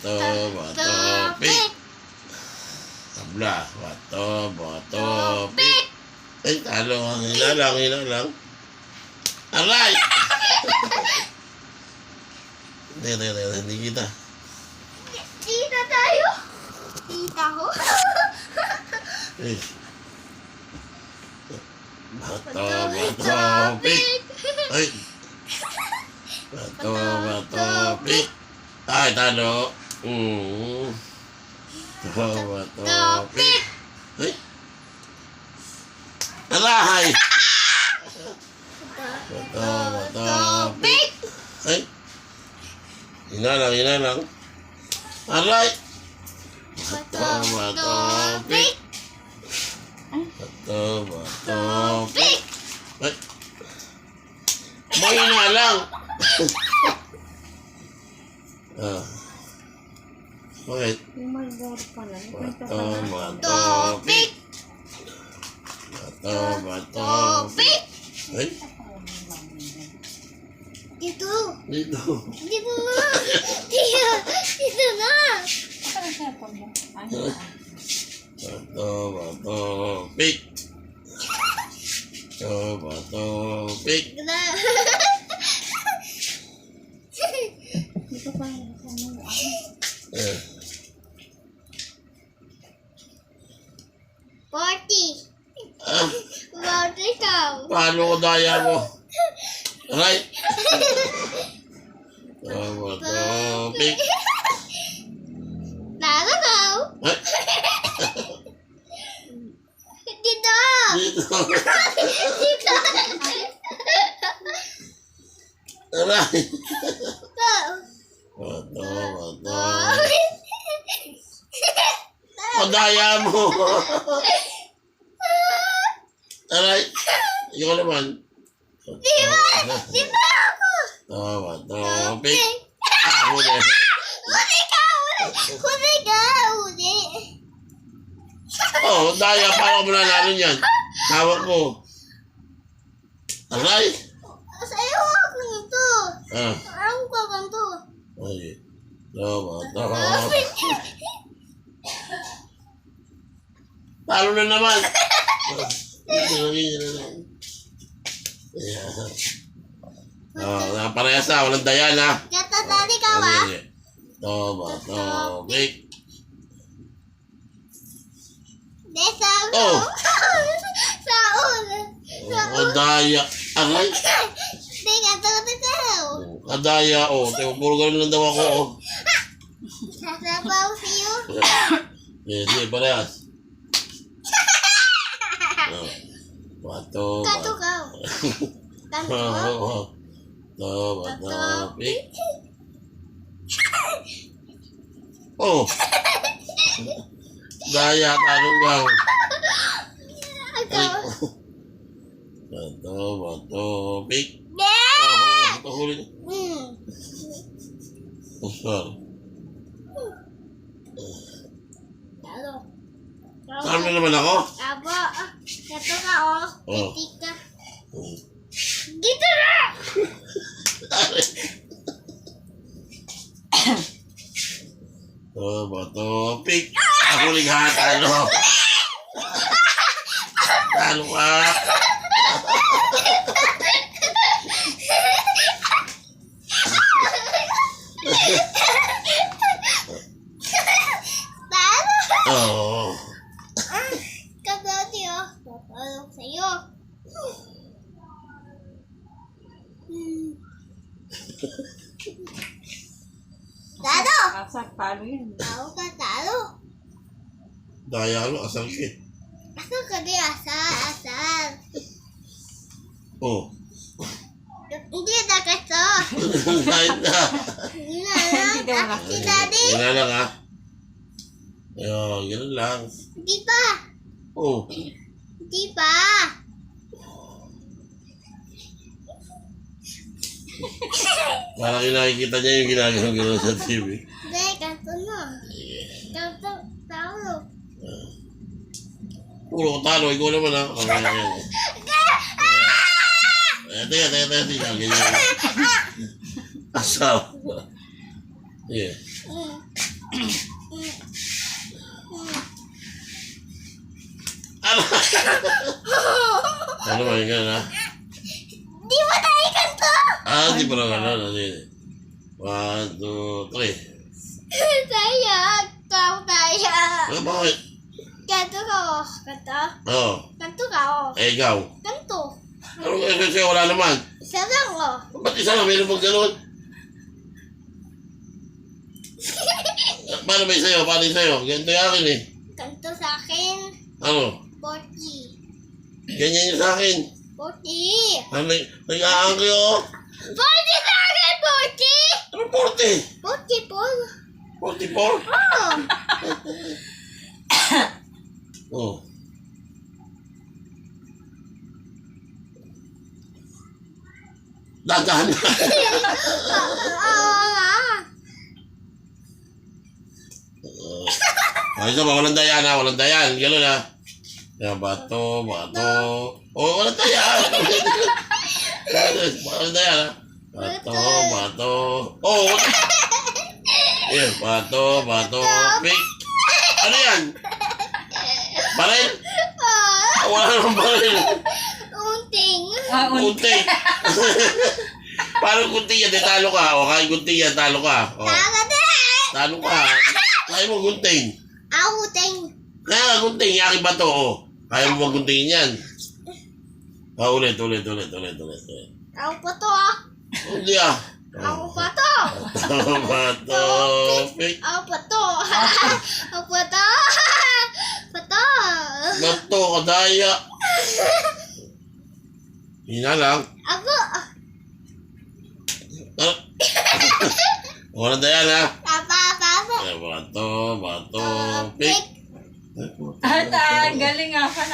bato, pick. Tabla, bato, pick. Ay, talo. Hila lang. Aray! Hindi kita. Tita tayo. Tita ko. Eh. Bato, pick. Ay. Bato, pick. Ay, talo. Bato, pick. Ay. Aray! Bato, pick. Ay. Hina lang. Aray! Bato, pick. Bato, pick. Ay. Boy na lang. Bakit? Yung malboro pala. Bato, pick. Bato, pick. Ay. Dito. Dito. Dito na. Dito na. Bato, pick. Bato, pick. Dito na. Dito pa yung Eh. 40. Ah, About ikaw. paano ko daya mo? Aray! Bato, pick. Talo daw. Ay, Dito. dito. Dito. Aray! Dito. Bato. Madaya mo. Aray! Ikaw naman. Di ba ako? Bato, pick. Huli. Huli ka. Huli. Oh, daya. Paano mo nanalo niyan? Hawak mo. Aray! Sa'yo ako nito. Ah. Parang ko ganito. Ay. Bato. Talo na naman. Parehas na. Walang daya na. Kata tadi ka ba? Bato, pick. Desang. Oh. Saon. Oh, daya. Aray. Tingnan to tayo. Kadaya. Oh, puro ganun lang daw ako. Oh. Sasabaw sa'yo. Hindi, parehas. Bato. Kato ka. Kato. Bato, pick. Oh. Daya, talo lang. Ikaw. Bato, pick. Yeah! Ito huli. Oh, sorry. Talo. Saan mo naman ako? Aba. Kato ka oh. Oh. Titik ka. Dito na! Bato, pick. Ako lighat, talo. Talo ka. Talo! Oh. Kabati oh. Papalok sa'yo. Talo! Kasak, talo yun. Talo ka, talo. Daya lo, asal ka. Ako ka di asal. Oh. Hindi na kaso. Kahit na. Hindi na lang. Si daddy. Wala lang ha. Ayun, ganun lang. Di pa. Oh. Di pa. Parang nakikita niya yung ginagawa sa TV. Hindi, kaso na. Kaso, talo. Puro ko talo, ikaw naman ha. Okay, okay. Teka. Ganyan. Asaw. Yeah. Ano? Ano ba yung gano'n, ha? Di ba tayo ganito? Di pa lang gano'n. 1, 2, 3. Tayo. Ikaw tayo. Bakit? Ganito ka oh. Ganito. Oo. Ganito ka oh. Ikaw. Ganito. Ano kasi wala naman? Isa lang oh. Ba't isa lang? Meron pong gano'n? Paano ba yung sa'yo? Paano yung sa'yo? Ganito yung akin eh. Ganito sa akin. Ano? 40. Ganyan yung sa akin. 40. Ano? Nag-aang kayo? 40 sa akin! 40! Ano 40? 40 po. 44? Oh. Dadahan na. Ay, isa ba? Walang dayan ha? Walang dayan. Gano'n ha? Yan, bato, bato. Oh, walang dayan. Walang dayan ha? Bato, bato. Oh, yan, bato, bato. Pick. Ano yan? Baril? Wala naman baril. Unting. Kunti. Paano kunti yan? Di talo ka. O kahit kunti yan, talo ka. O, talo ka. Kaya mo gunting. Outing. Kaya gunting, yaki ba to? O, kaya mo guntingin yan. Ulit. Ako pa to ah. Hindi ah. Ako pa to. Bato, pick. Ako pa to. Ako pa to. Pato. Bato, kadaya. Hina lang. Ako. Ah. Walang dayan ha? Papa. Bato, pick. At galing nga ka na.